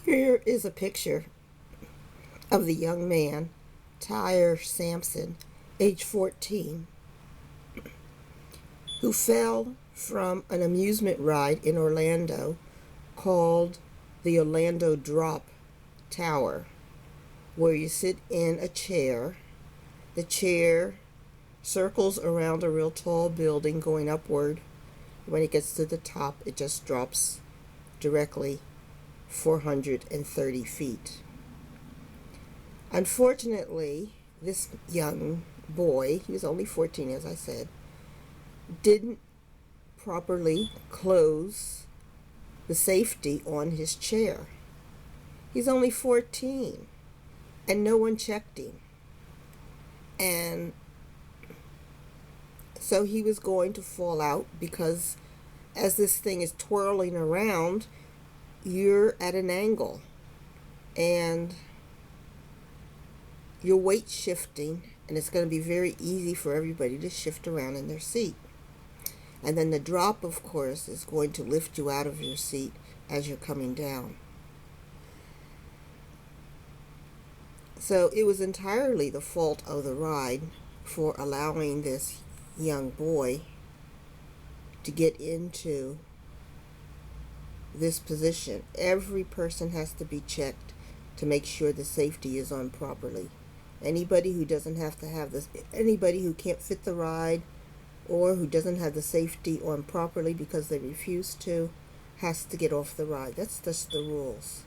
Here is a picture of the young man, Tyre Sampson, age 14, who fell from an amusement ride in Orlando called the Orlando Drop Tower, where you sit in a chair. The chair circles around a real tall building going upward. When it gets to the top, it just drops directly 430 feet. Unfortunately, this young boy, he was only 14 as I said, didn't properly close the safety on his chair. He's only 14 and no one checked him. And so he was going to fall out because as this thing is twirling around, you're at an angle and your weight shifting, and it's going to be very easy for everybody to shift around in their seat. And then the drop, of course, is going to lift you out of your seat as you're coming down. So it was entirely the fault of the ride for allowing this young boy to get into this position. Every person has to be checked to make sure the safety is on properly. Anybody who doesn't have to have this, anybody who can't fit the ride or who doesn't have the safety on properly because they refuse to, has to get off the ride. That's just the rules.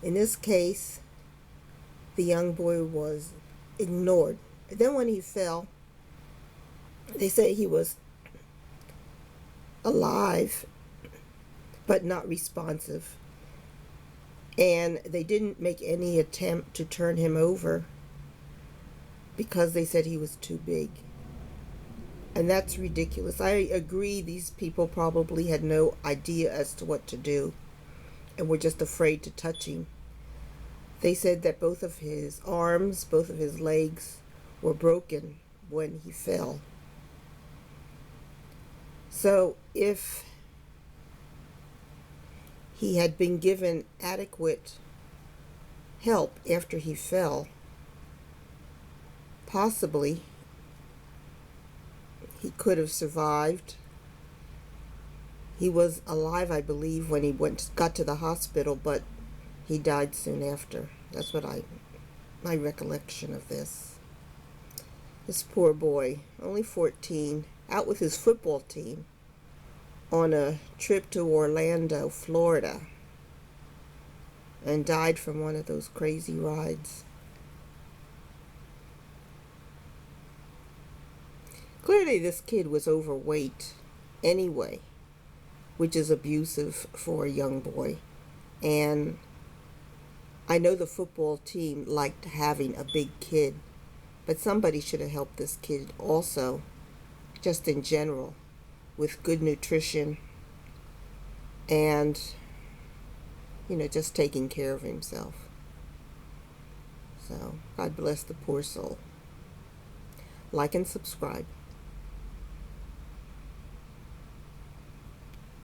In this case, the young boy was ignored. And then when he fell, they say he was alive but not responsive. And they didn't make any attempt to turn him over because they said he was too big. And that's ridiculous. I agree these people probably had no idea as to what to do and were just afraid to touch him. They said that both of his arms, both of his legs were broken when he fell. So if he had been given adequate help after he fell, possibly he could have survived. He was alive, I believe, when he got to the hospital, but he died soon after. That's what my recollection of this. This poor boy, only 14, out with his football team on a trip to Orlando, Florida, and died from one of those crazy rides. Clearly this kid was overweight anyway, which is abusive for a young boy. And I know the football team liked having a big kid, but somebody should have helped this kid also, just in general, with good nutrition and, just taking care of himself. So, God bless the poor soul. Like and subscribe.